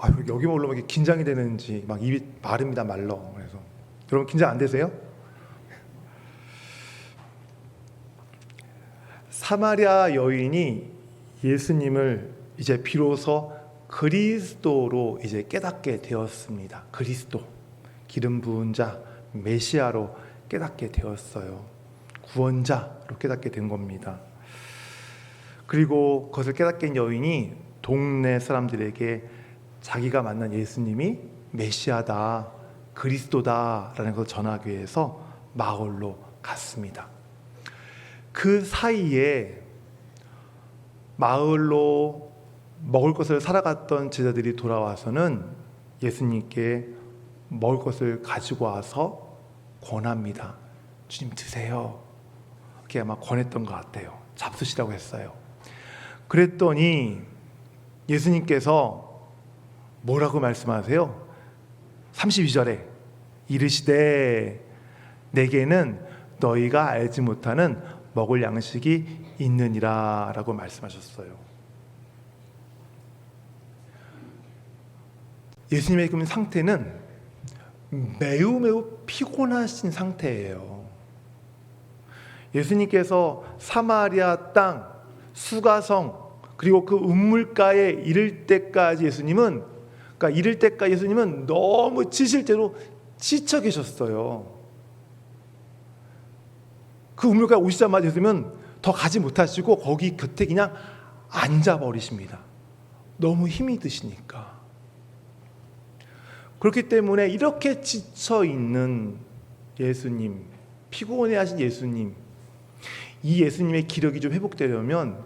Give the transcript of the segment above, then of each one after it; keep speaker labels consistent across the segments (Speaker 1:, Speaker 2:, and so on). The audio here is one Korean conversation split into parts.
Speaker 1: 여기만 올라오면 이렇게 긴장이 되는지 막 입이 마릅니다, 말러. 그래서 여러분 긴장 안 되세요? 사마리아 여인이 예수님을 이제 비로소 그리스도로 이제 깨닫게 되었습니다. 그리스도, 기름 부은 자, 메시아로 깨닫게 되었어요. 구원자로 깨닫게 된 겁니다. 그리고 그것을 깨닫게 된 여인이 동네 사람들에게 자기가 만난 예수님이 메시아다, 그리스도다라는 것을 전하기 위해서 마을로 갔습니다. 그 사이에 마을로 먹을 것을 사러 갔던 제자들이 돌아와서는 예수님께 먹을 것을 가지고 와서 권합니다. 주님 드세요. 그렇게 아마 권했던 것 같아요. 잡수시라고 했어요. 그랬더니 예수님께서 뭐라고 말씀하세요? 32절에 이르시되 내게는 너희가 알지 못하는 먹을 양식이 있느니라 라고 말씀하셨어요. 예수님의 지금 상태는 매우 피곤하신 상태예요. 예수님께서 사마리아 땅 수가성 그리고 그 우물가에 이를 때까지 예수님은 너무 지칠 대로 지쳐 계셨어요. 그 우물가에 오시자마자 예수님은 더 가지 못하시고 거기 곁에 그냥 앉아버리십니다. 너무 힘이 드시니까. 그렇기 때문에 이렇게 지쳐있는 예수님, 피곤해하신 예수님, 이 예수님의 기력이 좀 회복되려면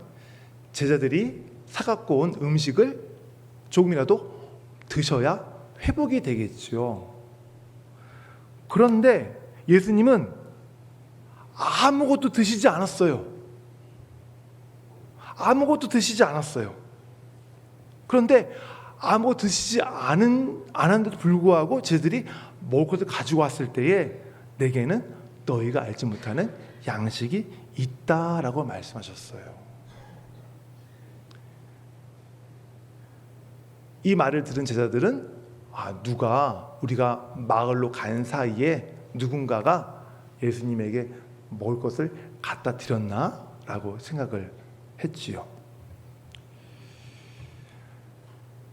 Speaker 1: 제자들이 사갖고 온 음식을 조금이라도 드셔야 회복이 되겠죠. 그런데 예수님은 아무것도 드시지 않았어요. 아무것도 드시지 않았어요. 그런데 아무것도 드시지 않았는데도 불구하고 제자들이 먹을 것을 가지고 왔을 때에 내게는 너희가 알지 못하는 양식이 있다라고 말씀하셨어요. 이 말을 들은 제자들은 우리가 마을로 간 사이에 누군가가 예수님에게 먹을 것을 갖다 드렸나? 라고 생각을 했지요.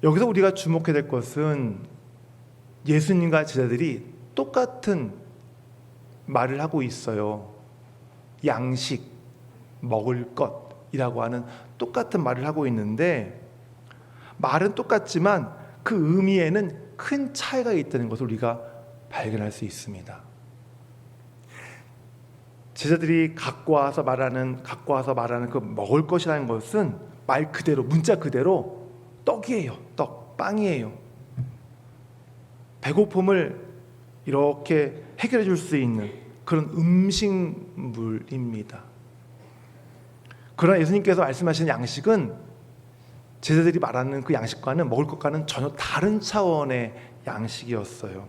Speaker 1: 여기서 우리가 주목해야 될 것은 예수님과 제자들이 똑같은 말을 하고 있어요. 양식, 먹을 것이라고 하는 똑같은 말을 하고 있는데 말은 똑같지만 그 의미에는 큰 차이가 있다는 것을 우리가 발견할 수 있습니다. 제자들이 갖고 와서 말하는 그 먹을 것이라는 것은 말 그대로, 문자 그대로 떡이에요. 떡, 빵이에요. 배고픔을 이렇게 해결해 줄 수 있는 그런 음식물입니다. 그러나 예수님께서 말씀하신 양식은 제자들이 말하는 그 양식과는 먹을 것과는 전혀 다른 차원의 양식이었어요.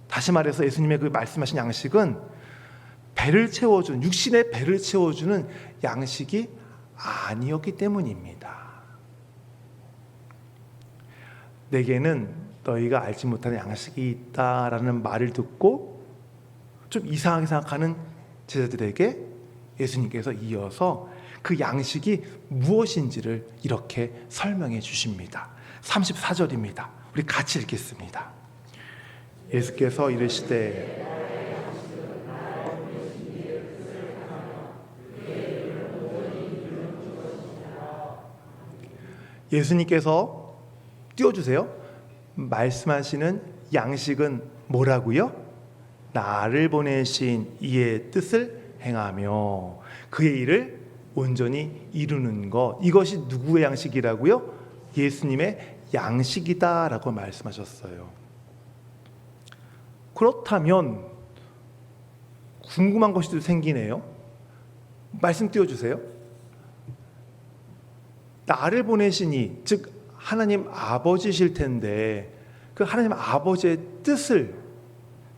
Speaker 1: 다시 말해서 예수님의 그 말씀하신 양식은 배를 채워주는, 육신의 배를 채워주는 양식이 아니었기 때문입니다. 내게는 너희가 알지 못하는 양식이 있다라는 말을 듣고 좀 이상하게 생각하는 제자들에게 예수님께서 이어서 그 양식이 무엇인지를 이렇게 설명해 주십니다. 34절입니다. 우리 같이 읽겠습니다. 예수께서 이르시되 예수님께서 띄워주세요. 말씀하시는 양식은 뭐라고요? 나를 보내신 이의 뜻을 행하며 그의 일을 온전히 이루는 것. 이것이 누구의 양식이라고요? 예수님의 양식이다라고 말씀하셨어요. 그렇다면 궁금한 것이 또 생기네요. 말씀 띄워주세요. 나를 보내신 이, 즉 하나님 아버지실 텐데 그 하나님 아버지의 뜻을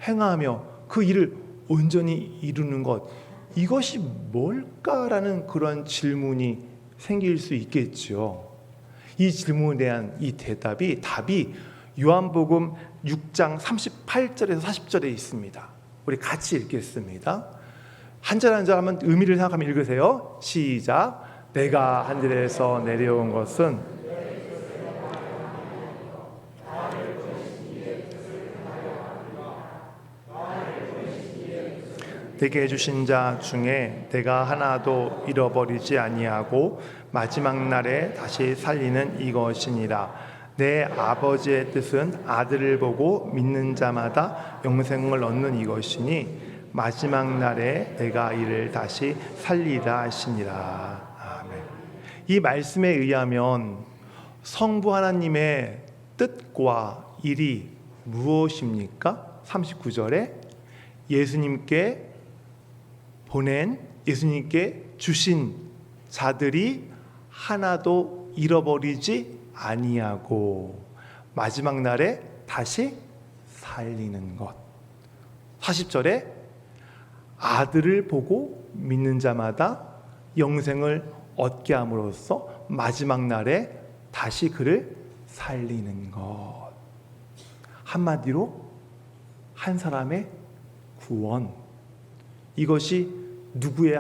Speaker 1: 행하며 그 일을 온전히 이루는 것, 이것이 뭘까라는 그런 질문이 생길 수 있겠죠. 이 질문에 대한 이 답이 요한복음 6장 38절에서 40절에 있습니다. 우리 같이 읽겠습니다. 한 절 한 절 한번 의미를 생각하며 읽으세요. 시작. 내가 하늘에서 내려온 것은 내게 주신 자 중에 내가 하나도 잃어버리지 아니하고 마지막 날에 다시 살리는 이것이니라. 내 아버지의 뜻은 아들을 보고 믿는 자마다 영생을 얻는 이것이니 마지막 날에 내가 이를 다시 살리라 하시니라. 아멘. 이 말씀에 의하면 성부 하나님의 뜻과 일이 무엇입니까? 39절에 예수님께 주신 자들이 하나도 잃어버리지 아니하고 마지막 날에 다시 살리는 것. 40절에 아들을 보고 믿는 자마다 영생을 얻게 함으로써 마지막 날에 다시 그를 살리는 것. 한마디로 한 사람의 구원. 이것이 누구의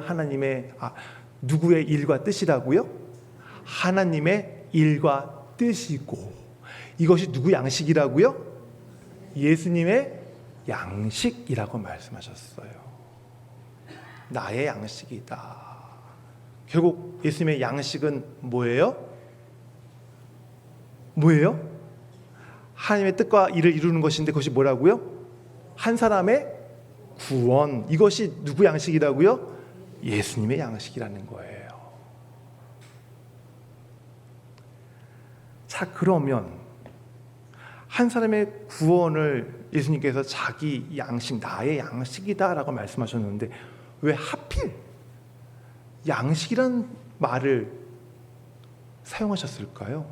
Speaker 1: 일과 뜻이라고요? 하나님의 일과 뜻이고, 이것이 누구 양식이라고요? 예수님의 양식이라고 말씀하셨어요. 나의 양식이다. 결국 예수님의 양식은 뭐예요? 하나님의 뜻과 일을 이루는 것인데, 그것이 뭐라고요? 한 사람의 구원. 이것이 누구 양식이라고요? 예수님의 양식이라는 거예요. 자, 그러면 한 사람의 구원을 예수님께서 자기 양식, 나의 양식이다라고 말씀하셨는데 왜 하필 양식이란 말을 사용하셨을까요?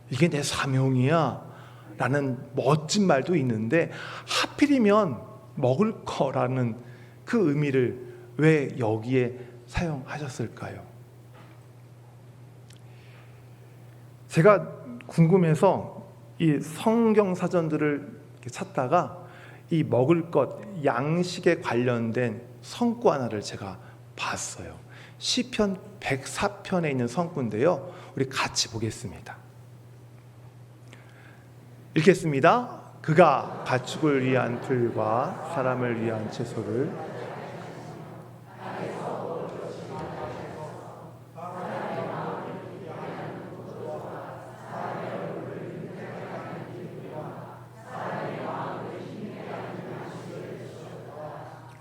Speaker 1: 이게 내 사명이야 라는 멋진 말도 있는데 하필이면 먹을 거라는 그 의미를 왜 여기에 사용하셨을까요? 제가 궁금해서 이 성경 사전들을 찾다가 이 먹을 것, 양식에 관련된 성구 하나를 제가 봤어요. 시편 104편에 있는 성구인데요. 우리 같이 보겠습니다. 읽겠습니다. 그가 가축을 위한 풀과 사람을 위한 채소를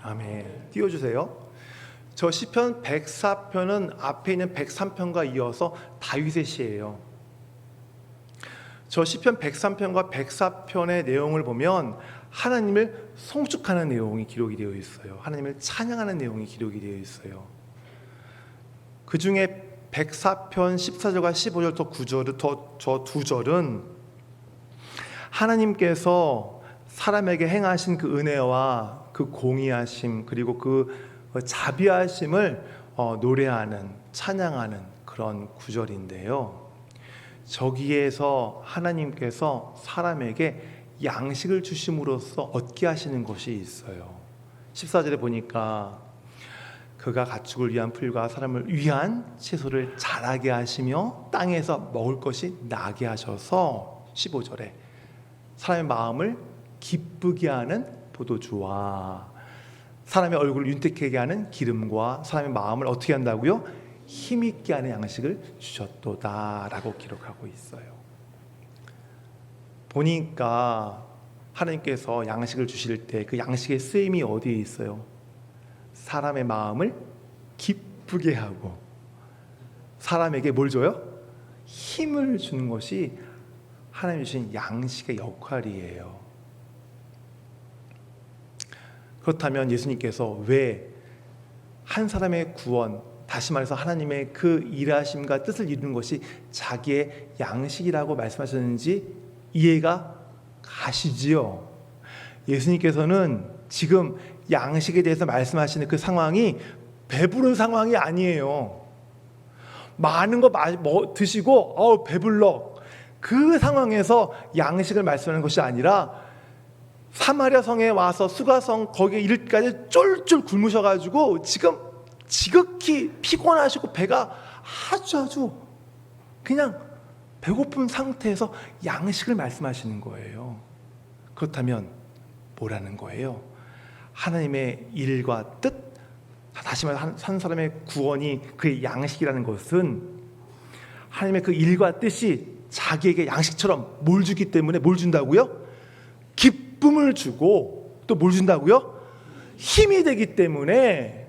Speaker 1: 아멘. 띄워주세요. 저 시편 104편은 앞에 있는 103편과 이어서 다윗의 시예요. 저 시편 103편과 104편의 내용을 보면 하나님을 송축하는 내용이 기록이 되어 있어요. 하나님을 찬양하는 내용이 기록이 되어 있어요. 그 중에 104편 14절과 15절 더 9절, 저 두 절은 하나님께서 사람에게 행하신 그 은혜와 그 공의하심 그리고 그 자비하심을 노래하는, 찬양하는 그런 구절인데요. 저기에서 하나님께서 사람에게 양식을 주심으로써 얻게 하시는 것이 있어요. 14절에 보니까 그가 가축을 위한 풀과 사람을 위한 채소를 자라게 하시며 땅에서 먹을 것이 나게 하셔서 15절에 사람의 마음을 기쁘게 하는 포도주와 사람의 얼굴을 윤택하게 하는 기름과 사람의 마음을 어떻게 한다고요? 힘있게 하는 양식을 주셨도다 라고 기록하고 있어요. 보니까 하나님께서 양식을 주실 때 그 양식의 쓰임이 어디에 있어요? 사람의 마음을 기쁘게 하고 사람에게 뭘 줘요? 힘을 주는 것이 하나님이 주신 양식의 역할이에요. 그렇다면 예수님께서 왜 한 사람의 구원, 다시 말해서 하나님의 그 일하심과 뜻을 이루는 것이 자기의 양식이라고 말씀하셨는지 이해가 가시지요? 예수님께서는 지금 양식에 대해서 말씀하시는 그 상황이 배부른 상황이 아니에요. 많은 거 드시고 배불러. 그 상황에서 양식을 말씀하는 것이 아니라 사마리아 성에 와서 수가성 거기에 이를 때까지 쫄쫄 굶으셔가지고 지금 지극히 피곤하시고 배가 아주 그냥 배고픈 상태에서 양식을 말씀하시는 거예요. 그렇다면 뭐라는 거예요? 하나님의 일과 뜻, 다시 말해 한 사람의 구원이 그의 양식이라는 것은 하나님의 그 일과 뜻이 자기에게 양식처럼 뭘 주기 때문에 뭘 준다고요? 기쁨을 주고 또 뭘 준다고요? 힘이 되기 때문에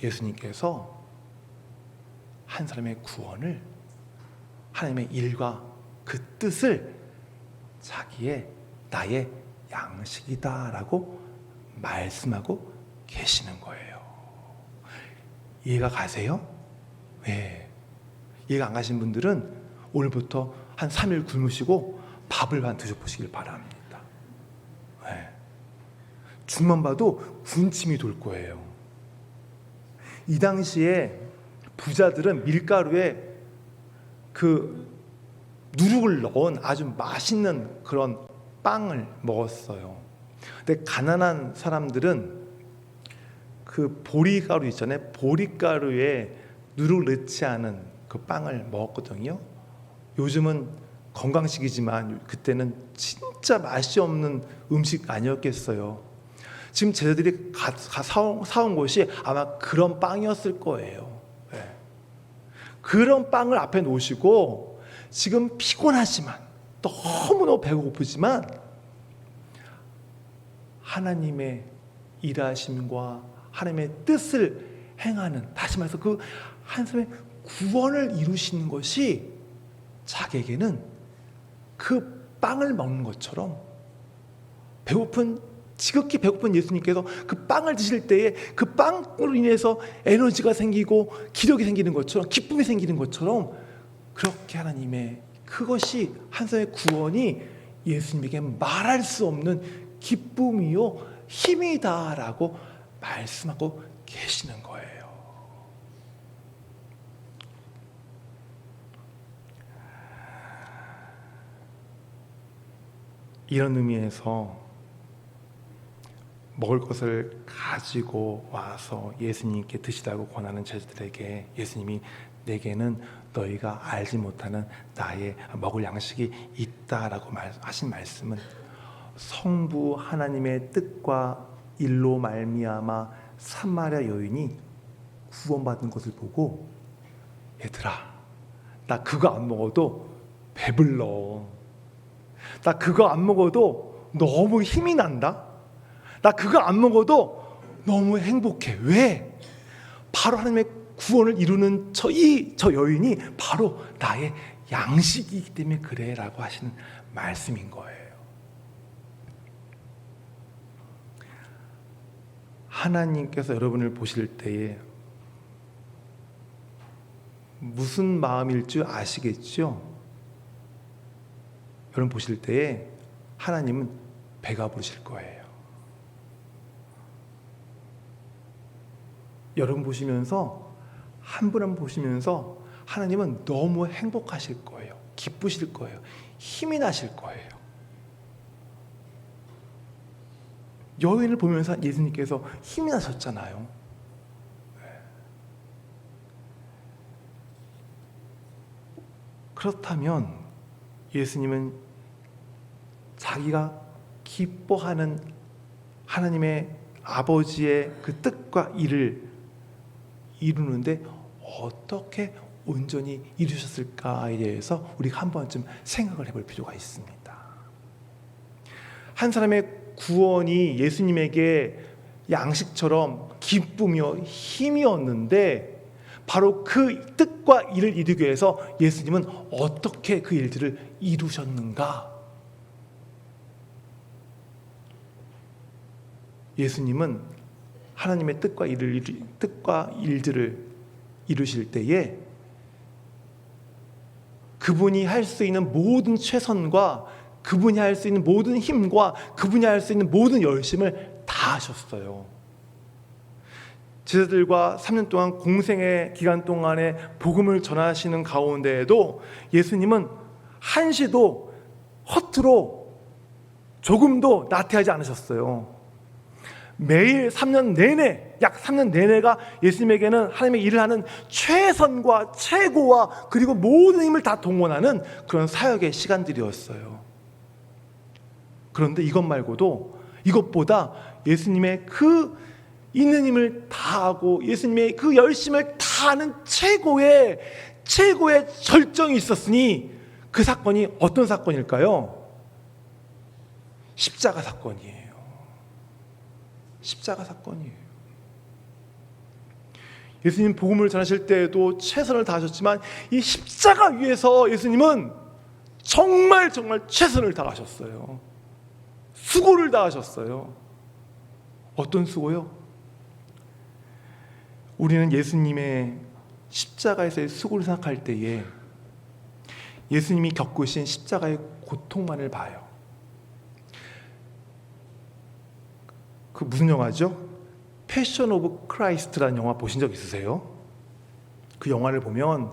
Speaker 1: 예수님께서 한 사람의 구원을, 하나님의 일과 그 뜻을 나의 양식이다라고 말씀하고 계시는 거예요. 이해가 가세요? 네. 이해가 안 가신 분들은 오늘부터 한 3일 굶으시고 밥을 한 드셔보시길 바랍니다. 네. 죽만 봐도 군침이 돌 거예요. 이 당시에 부자들은 밀가루에 그 누룩을 넣은 아주 맛있는 그런 빵을 먹었어요. 근데 가난한 사람들은 그 보리가루 있잖아요. 보리가루에 누룩을 넣지 않은 그 빵을 먹었거든요. 요즘은 건강식이지만 그때는 진짜 맛이 없는 음식 아니었겠어요. 지금 제자들이 사온 것이 아마 그런 빵이었을 거예요. 네. 그런 빵을 앞에 놓으시고 지금 피곤하지만 너무너무 배고프지만 하나님의 일하심과 하나님의 뜻을 행하는, 다시 말해서 그 한 사람의 구원을 이루시는 것이 자기에게는 그 빵을 먹는 것처럼, 지극히 배고픈 예수님께서 그 빵을 드실 때에 그 빵으로 인해서 에너지가 생기고 기력이 생기는 것처럼, 기쁨이 생기는 것처럼, 그렇게 하나님의 그것이 한 사람의 구원이 예수님에게 말할 수 없는 기쁨이요 힘이다라고 말씀하고 계시는 거예요. 이런 의미에서 먹을 것을 가지고 와서 예수님께 드시라고 권하는 제자들에게 예수님이 내게는 너희가 알지 못하는 나의 먹을 양식이 있다라고 하신 말씀은 성부 하나님의 뜻과 일로 말미암아 사마리아 여인이 구원받은 것을 보고, 얘들아, 나 그거 안 먹어도 배불러. 나 그거 안 먹어도 너무 힘이 난다. 나 그거 안 먹어도 너무 행복해. 왜? 바로 하나님의 구원을 이루는 저 여인이 바로 나의 양식이기 때문에 그래 라고 하시는 말씀인 거예요. 하나님께서 여러분을 보실 때에 무슨 마음일 줄 아시겠죠? 여러분 보실 때에 하나님은 배가 부르실 거예요. 여러분 보시면서, 한 분 한 분 보시면서 하나님은 너무 행복하실 거예요. 기쁘실 거예요. 힘이 나실 거예요. 여인을 보면서 예수님께서 힘이 나셨잖아요. 그렇다면 예수님은 자기가 기뻐하는 하나님의 아버지의 그 뜻과 일을 이루는데 어떻게 온전히 이루셨을까에 대해서 우리가 한 번쯤 생각을 해볼 필요가 있습니다. 한 사람의 구원이 예수님에게 양식처럼 기쁨이요 힘이었는데, 바로 그 뜻과 일을 이루기 위해서 예수님은 어떻게 그 일들을 이루셨는가? 예수님은 하나님의 뜻과 일들을 이루실 때에 그분이 할 수 있는 모든 최선과 그분이 할 수 있는 모든 힘과 그분이 할 수 있는 모든 열심을 다 하셨어요. 제자들과 3년 동안 공생의 기간 동안에 복음을 전하시는 가운데에도 예수님은 한시도 허투루 조금도 나태하지 않으셨어요. 매일 3년 내내, 약 3년 내내가 예수님에게는 하나님의 일을 하는 최선과 최고와 그리고 모든 힘을 다 동원하는 그런 사역의 시간들이었어요. 그런데 이것 말고도, 이것보다 예수님의 그 있는 힘을 다하고 예수님의 그 열심을 다하는 최고의 절정이 있었으니 그 사건이 어떤 사건일까요? 십자가 사건이에요. 십자가 사건이에요. 예수님 복음을 전하실 때에도 최선을 다하셨지만 이 십자가 위에서 예수님은 정말 최선을 다하셨어요. 수고를 다하셨어요. 어떤 수고요? 우리는 예수님의 십자가에서의 수고를 생각할 때에 예수님이 겪으신 십자가의 고통만을 봐요. 그 무슨 영화죠? 패션 오브 크라이스트라는 영화 보신 적 있으세요? 그 영화를 보면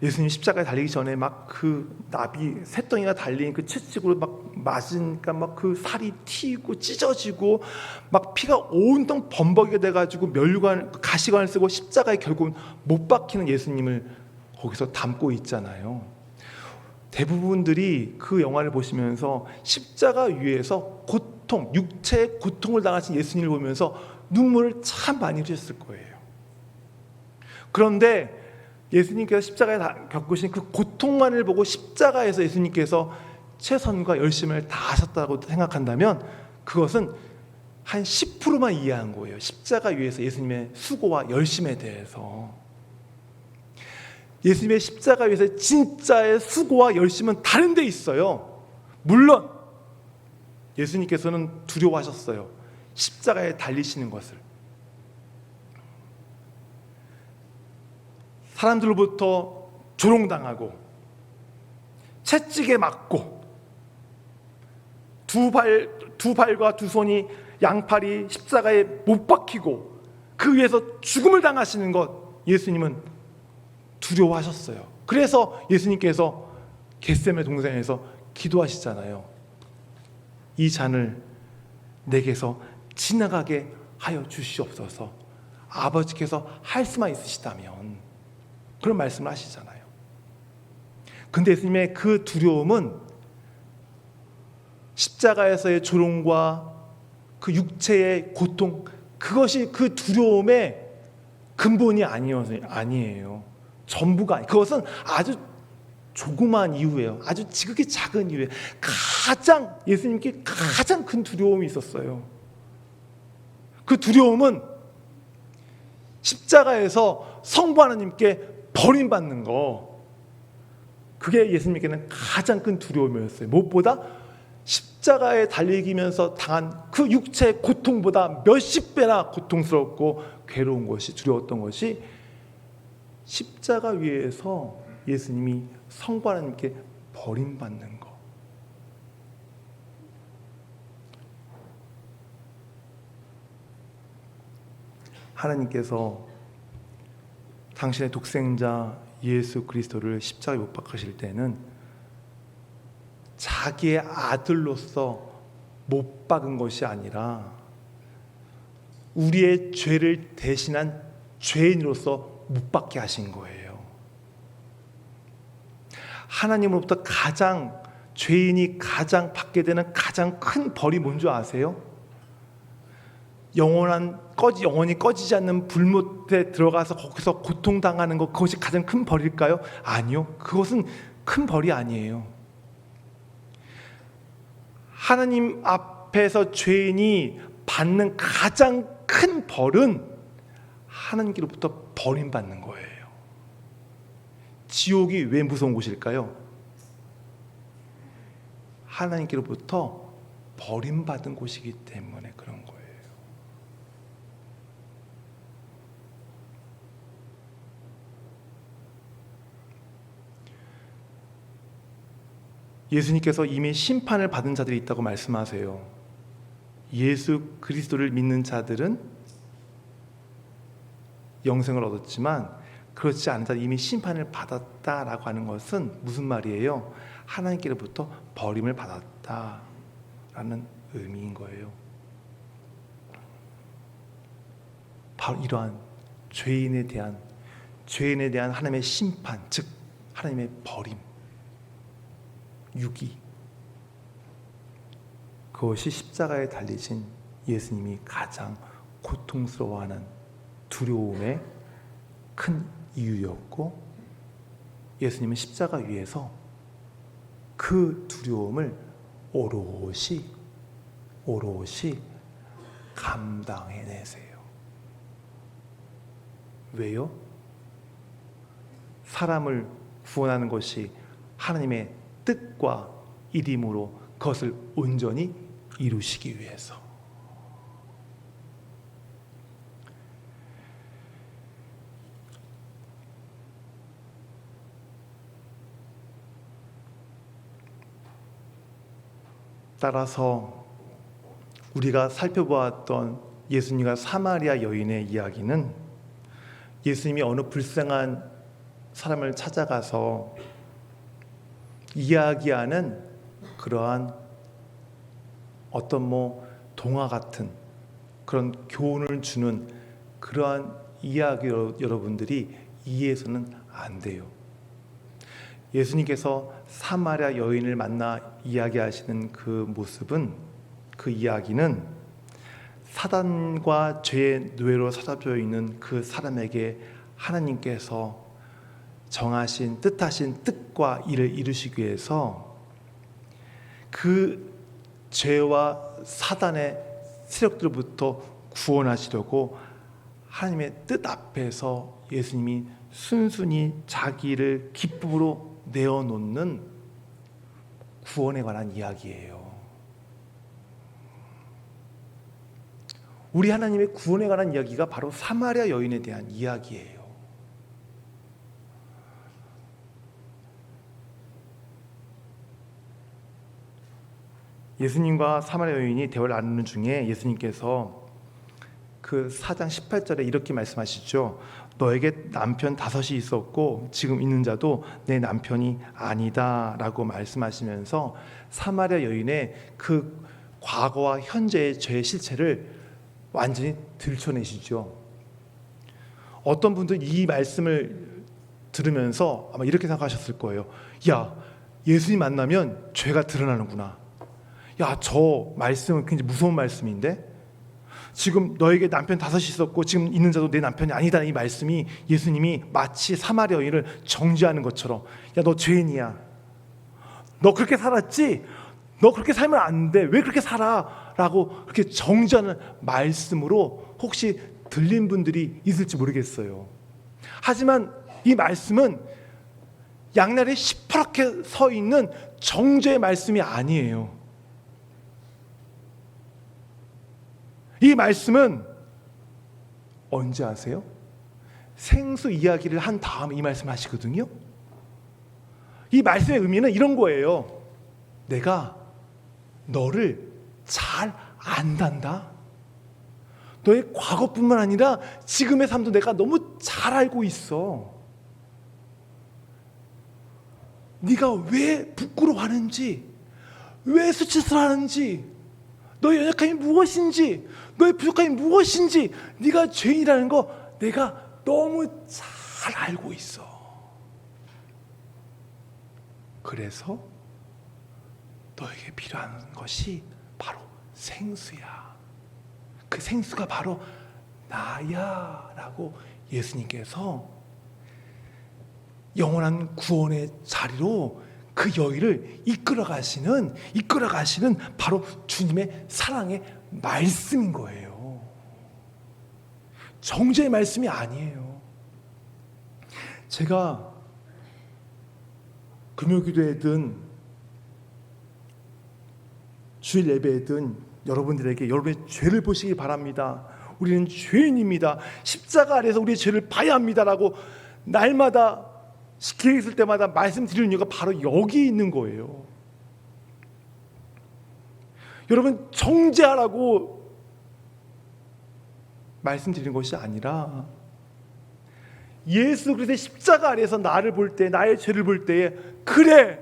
Speaker 1: 예수님 십자가에 달리기 전에 막 그 나비 새덩이가 달린 그 채찍으로 막 맞으니까 막 그 살이 튀고 찢어지고 막 피가 온통 범벅이가 돼가지고 면류관 가시관을 쓰고 십자가에 결국은 못 박히는 예수님을 거기서 담고 있잖아요. 대부분들이 그 영화를 보시면서 십자가 위에서 고통, 육체의 고통을 당하신 예수님을 보면서 눈물을 참 많이 흘렸을 거예요. 그런데 예수님께서 십자가에 겪으신 그 고통만을 보고 십자가에서 예수님께서 최선과 열심을 다하셨다고 생각한다면 그것은 한 10%만 이해한 거예요. 십자가 위에서 예수님의 수고와 열심에 대해서. 예수님의 십자가 위에서 진짜의 수고와 열심은 다른 데 있어요. 물론 예수님께서는 두려워하셨어요. 십자가에 달리시는 것을. 사람들로부터 조롱당하고 채찍에 맞고 두 발과 두 손이 양팔이 십자가에 못 박히고 그 위에서 죽음을 당하시는 것 예수님은 두려워하셨어요. 그래서 예수님께서 겟세마네 동산에서 기도하시잖아요. 이 잔을 내게서 지나가게 하여 주시옵소서. 아버지께서 할 수만 있으시다면 그런 말씀을 하시잖아요. 근데 예수님의 그 두려움은 십자가에서의 조롱과 그 육체의 고통, 그것이 그 두려움의 근본이 아니에요. 전부가 그것은 아주 조그마한 이유예요. 아주 지극히 작은 이유예요. 예수님께 가장 큰 두려움이 있었어요. 그 두려움은 십자가에서 성부 하나님께 버림받는 거, 그게 예수님께는 가장 큰 두려움이었어요. 무엇보다 십자가에 달리기면서 당한 그 육체의 고통보다 몇십 배나 고통스럽고 괴로운 것이, 두려웠던 것이 십자가 위에서 예수님이 성부 하나님께 버림받는 것. 하나님께서 당신의 독생자 예수 그리스도를 십자가에 못 박으실 때는 자기의 아들로서 못 박은 것이 아니라 우리의 죄를 대신한 죄인으로서 못 박게 하신 거예요. 하나님으로부터 죄인이 가장 받게 되는 가장 큰 벌이 뭔지 아세요? 영원히 꺼지지 않는 불못에 들어가서 거기서 고통당하는 것, 그것이 가장 큰 벌일까요? 아니요. 그것은 큰 벌이 아니에요. 하나님 앞에서 죄인이 받는 가장 큰 벌은 하나님께로부터 버림받는 거예요. 지옥이 왜 무서운 곳일까요? 하나님께로부터 버림받은 곳이기 때문에 그런 거예요. 예수님께서 이미 심판을 받은 자들이 있다고 말씀하세요. 예수 그리스도를 믿는 자들은 영생을 얻었지만 그렇지 않은 자는 이미 심판을 받았다라고 하는 것은 무슨 말이에요? 하나님께로부터 버림을 받았다라는 의미인 거예요. 바로 이러한 죄인에 대한 하나님의 심판, 즉 하나님의 버림, 유기, 그것이 십자가에 달리신 예수님이 가장 고통스러워하는 두려움의 큰 이유였고, 예수님은 십자가 위에서 그 두려움을 오롯이 감당해내세요. 왜요? 사람을 구원하는 것이 하나님의 뜻과 일임으로 그것을 온전히 이루시기 위해서. 따라서 우리가 살펴보았던 예수님과 사마리아 여인의 이야기는 예수님이 어느 불쌍한 사람을 찾아가서 이야기하는 그러한 어떤 동화 같은 그런 교훈을 주는 그러한 이야기로 여러분들이 이해해서는 안 돼요. 예수님께서 사마리아 여인을 만나 이야기하시는 그 모습은, 그 이야기는 사단과 죄의 노예로 사로잡혀 있는 그 사람에게 하나님께서 정하신 뜻하신 뜻과 일을 이루시기 위해서 그 죄와 사단의 세력들로부터 구원하시려고 하나님의 뜻 앞에서 예수님이 순순히 자기를 기쁨으로 내어놓는 구원에 관한 이야기예요. 우리 하나님의 구원에 관한 이야기가 바로 사마리아 여인에 대한 이야기예요. 예수님과 사마리아 여인이 대화를 나누는 중에 예수님께서 그 4장 18절에 이렇게 말씀하시죠. 너에게 남편 5이 있었고 지금 있는 자도 내 남편이 아니다 라고 말씀하시면서 사마리아 여인의 그 과거와 현재의 죄의 실체를 완전히 들춰내시죠. 어떤 분들은 이 말씀을 들으면서 아마 이렇게 생각하셨을 거예요. 야, 예수님 만나면 죄가 드러나는구나. 야, 저 말씀은 굉장히 무서운 말씀인데, 지금 너에게 남편 5이 있었고 지금 있는 자도 내 남편이 아니다, 이 말씀이 예수님이 마치 사마리아 여인을 정죄하는 것처럼, 야, 너 죄인이야, 너 그렇게 살았지, 너 그렇게 살면 안 돼, 왜 그렇게 살아? 라고 그렇게 정죄하는 말씀으로 혹시 들린 분들이 있을지 모르겠어요. 하지만 이 말씀은 양날에 시퍼렇게 서 있는 정죄의 말씀이 아니에요. 이 말씀은 언제 하세요? 생수 이야기를 한 다음에 이 말씀 하시거든요. 이 말씀의 의미는 이런 거예요. 내가 너를 잘 안단다. 너의 과거뿐만 아니라 지금의 삶도 내가 너무 잘 알고 있어. 네가 왜 부끄러워하는지, 왜 수치스러워하는지, 너의 연약함이 무엇인지, 너의 부족함이 무엇인지, 네가 죄인이라는 거 내가 너무 잘 알고 있어. 그래서 너에게 필요한 것이 바로 생수야. 그 생수가 바로 나야 라고 예수님께서 영원한 구원의 자리로 그 여인을 이끌어 가시는 바로 주님의 사랑의 말씀인 거예요. 정죄의 말씀이 아니에요. 제가 금요기도회든 주일 예배든 여러분들에게 여러분의 죄를 보시기 바랍니다. 우리는 죄인입니다. 십자가 아래에서 우리의 죄를 봐야 합니다라고 날마다 기회 있을 때마다 말씀드리는 이유가 바로 여기 있는 거예요. 여러분, 정죄하라고 말씀드리는 것이 아니라 예수 그리스도의 십자가 아래에서 나를 볼 때, 나의 죄를 볼 때에, 그래,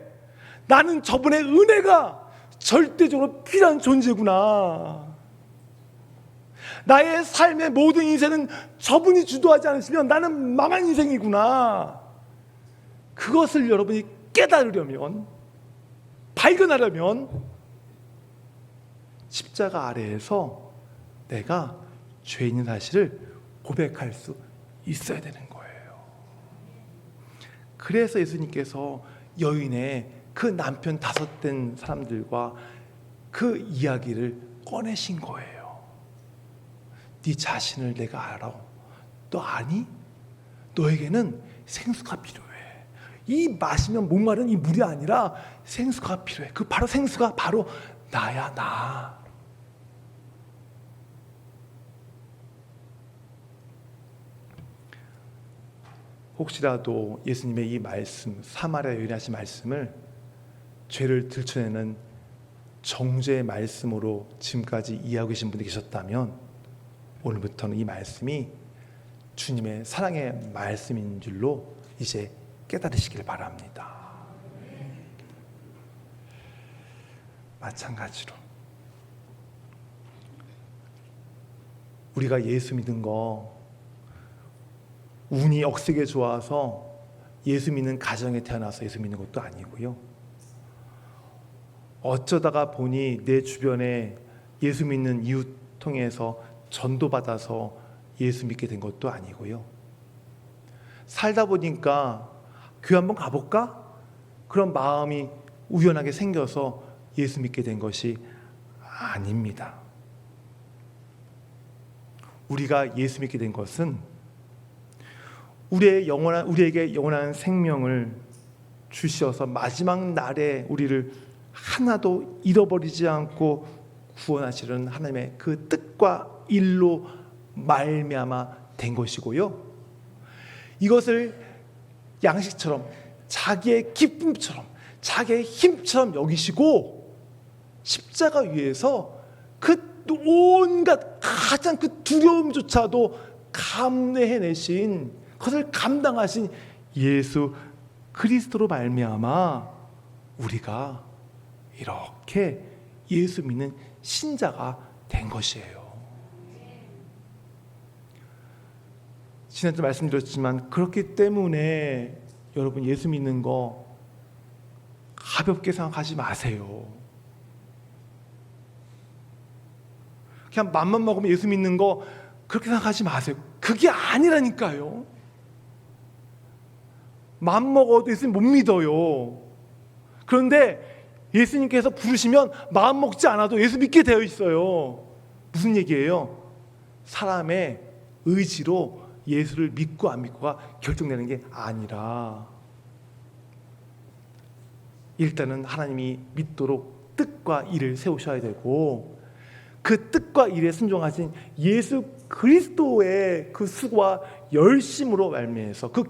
Speaker 1: 나는 저분의 은혜가 절대적으로 필요한 존재구나. 나의 삶의 모든 인생은 저분이 주도하지 않으시면 나는 망한 인생이구나. 그것을 여러분이 깨달으려면, 발견하려면 십자가 아래에서 내가 죄인인 사실을 고백할 수 있어야 되는 거예요. 그래서 예수님께서 여인의 그 남편 5된 사람들과 그 이야기를 꺼내신 거예요. 네 자신을 내가 알아. 너 아니? 너에게는 생수가 필요해. 이 마시면 목마른 이 물이 아니라 생수가 필요해. 그 바로 생수가 바로 나야, 나. 혹시라도 예수님의 이 말씀, 사마리아 여인이 하신 말씀을 죄를 들춰내는 정죄의 말씀으로 지금까지 이해하고 계신 분이 계셨다면 오늘부터는 이 말씀이 주님의 사랑의 말씀인 줄로 이제 깨달으시길 바랍니다. 마찬가지로 우리가 예수 믿는 거 운이 억세게 좋아서 예수 믿는 가정에 태어나서 예수 믿는 것도 아니고요. 어쩌다가 보니 내 주변에 예수 믿는 이웃 통해서 전도받아서 예수 믿게 된 것도 아니고요. 살다 보니까 교회 한번 가볼까? 그런 마음이 우연하게 생겨서 예수 믿게 된 것이 아닙니다. 우리가 예수 믿게 된 것은 우리에게 영원한 생명을 주셔서 마지막 날에 우리를 하나도 잃어버리지 않고 구원하시는 하나님의 그 뜻과 일로 말미암아 된 것이고요. 이것을 양식처럼, 자기의 기쁨처럼, 자기의 힘처럼 여기시고 십자가 위에서 그 온갖 가장 그 두려움조차도 감내해내신, 그것을 감당하신 예수 그리스도로 말미암아 우리가 이렇게 예수 믿는 신자가 된 것이에요. 지난주 말씀드렸지만 그렇기 때문에 여러분 예수 믿는 거 가볍게 생각하지 마세요. 그냥 맘만 먹으면 예수 믿는 거 그렇게 생각하지 마세요. 그게 아니라니까요. 맘 먹어도 예수님 못 믿어요. 그런데 예수님께서 부르시면 마음 먹지 않아도 예수 믿게 되어 있어요. 무슨 얘기예요? 사람의 의지로 예수를 믿고 안 믿고가 결정되는 게 아니라 일단은 하나님이 믿도록 뜻과 일을 세우셔야 되고 그 뜻과 일에 순종하신 예수 그리스도의 그 수고와 열심으로 말미암아서 그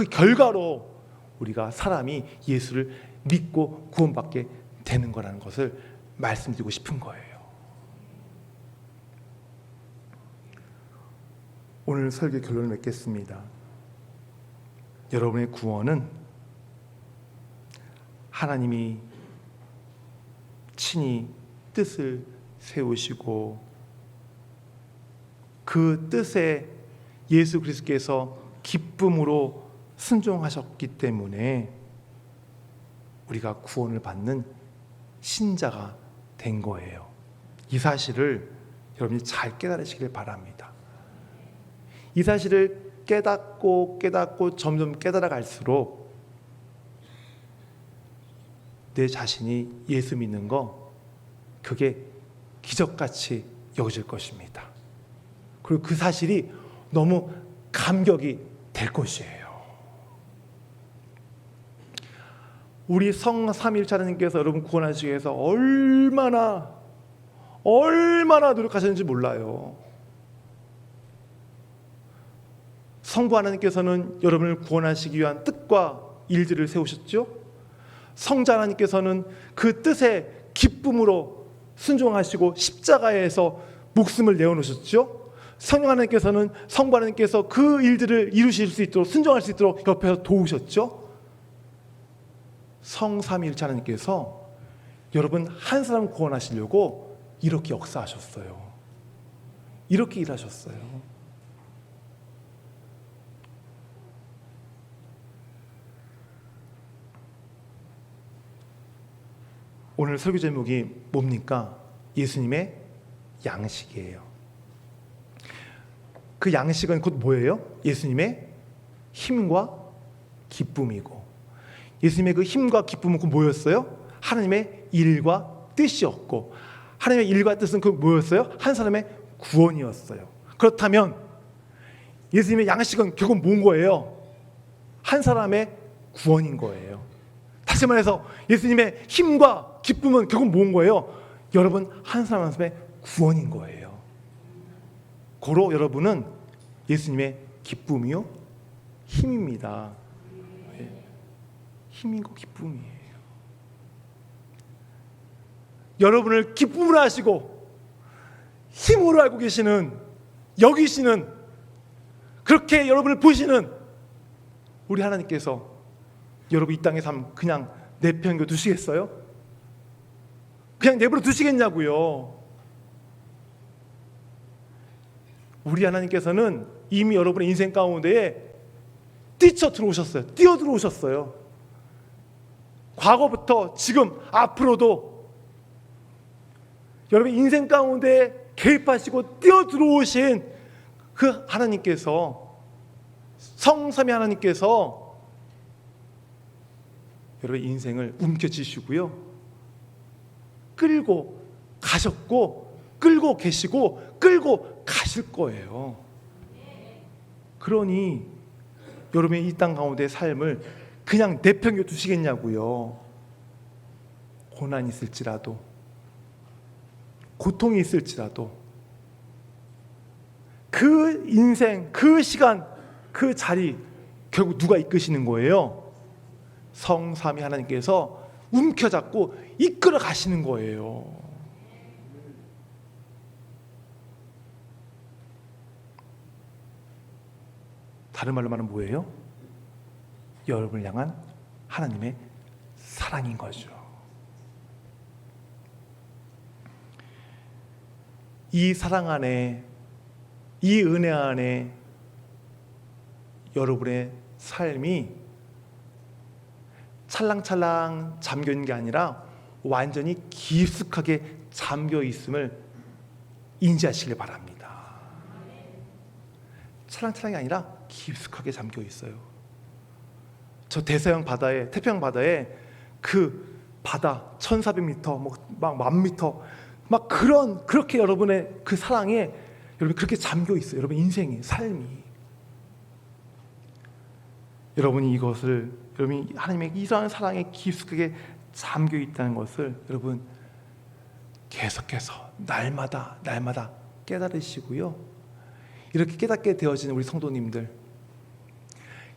Speaker 1: 결과로 우리가 사람이 예수를 믿고 구원받게 되는 거라는 것을 말씀드리고 싶은 거예요. 오늘 설교 결론을 맺겠습니다. 여러분의 구원은 하나님이 친히 뜻을 세우시고 그 뜻에 예수 그리스도께서 기쁨으로 순종하셨기 때문에 우리가 구원을 받는 신자가 된 거예요. 이 사실을 여러분이 잘 깨달으시길 바랍니다. 이 사실을 깨닫고 점점 깨달아 갈수록 내 자신이 예수 믿는 거 그게 기적같이 여겨질 것입니다. 그리고 그 사실이 너무 감격이 될 것이에요. 우리 성 삼일차장님께서 여러분 구원하시기 위해서 얼마나 노력하셨는지 몰라요. 성부 하나님께서는 여러분을 구원하시기 위한 뜻과 일들을 세우셨죠. 성자 하나님께서는 그 뜻에 기쁨으로 순종하시고 십자가에서 목숨을 내어놓으셨죠. 성령 하나님께서는 성부 하나님께서 그 일들을 이루실 수 있도록, 순종할 수 있도록 옆에서 도우셨죠. 성삼위일체 하나님께서 여러분 한 사람 구원하시려고 이렇게 역사하셨어요. 이렇게 일하셨어요. 오늘 설교 제목이 뭡니까? 예수님의 양식이에요. 그 양식은 곧 뭐예요? 예수님의 힘과 기쁨이고, 예수님의 그 힘과 기쁨은 곧 뭐였어요? 하나님의 일과 뜻이었고, 하나님의 일과 뜻은 그 뭐였어요? 한 사람의 구원이었어요. 그렇다면 예수님의 양식은 결국 뭔 거예요? 한 사람의 구원인 거예요. 다시 말해서 예수님의 힘과 기쁨은 결국 뭔 거예요? 여러분 한 사람 한 사람의 구원인 거예요. 고로 여러분은 예수님의 기쁨이요 힘입니다. 힘이고 기쁨이에요. 여러분을 기쁨으로 하시고 힘으로 알고 계시는, 여기시는, 그렇게 여러분을 보시는 우리 하나님께서 여러분 이 땅의 삶 그냥 내팽겨 두시겠어요? 그냥 내버려 두시겠냐고요. 우리 하나님께서는 이미 여러분의 인생 가운데에 뛰쳐 들어오셨어요. 뛰어 들어오셨어요. 과거부터 지금 앞으로도 여러분 인생 가운데 개입하시고 뛰어 들어오신 그 하나님께서, 성삼위 하나님께서 여러분 인생을 움켜쥐시고요, 끌고 가셨고, 끌고 계시고, 끌고 가실 거예요. 그러니 여러분의 이 땅 가운데의 삶을 그냥 내팽겨 두시겠냐고요. 고난이 있을지라도, 고통이 있을지라도, 그 인생, 그 시간, 그 자리 결국 누가 이끄시는 거예요? 성삼위 하나님께서 움켜잡고 이끌어 가시는 거예요. 다른 말로 말하면 뭐예요? 여러분을 향한 하나님의 사랑인 거죠. 이 사랑 안에, 이 은혜 안에 여러분의 삶이 찰랑찰랑 잠겨 있는 게 아니라 완전히 깊숙하게 잠겨 있음을 인지하시길 바랍니다. 찰랑찰랑이 아니라 깊숙하게 잠겨 있어요. 저 대서양 바다에, 태평양 바다에 그 바다 1400m, 막 1000m, 막 그렇게 여러분의 그 사랑에 여러분 그렇게 잠겨 있어요. 여러분 인생이, 삶이. 여러분이 이것을, 여러분이 하나님의 이러한 사랑에 깊숙하게 잠겨 있다는 것을 여러분 계속해서 날마다 깨달으시고요. 이렇게 깨닫게 되어지는 우리 성도님들,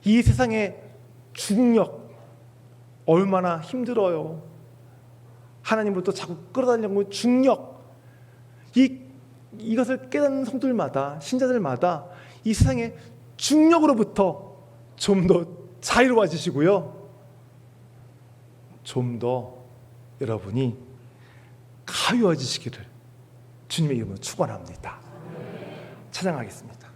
Speaker 1: 이 세상의 중력 얼마나 힘들어요. 하나님으로부터 자꾸 끌어다니려고 중력, 이것을 깨닫는 성도들마다, 신자들마다 이 세상의 중력으로부터 좀 더 자유로워지시고요, 좀 더 여러분이 가벼워지시기를 주님의 이름으로 축원합니다. 찬양하겠습니다.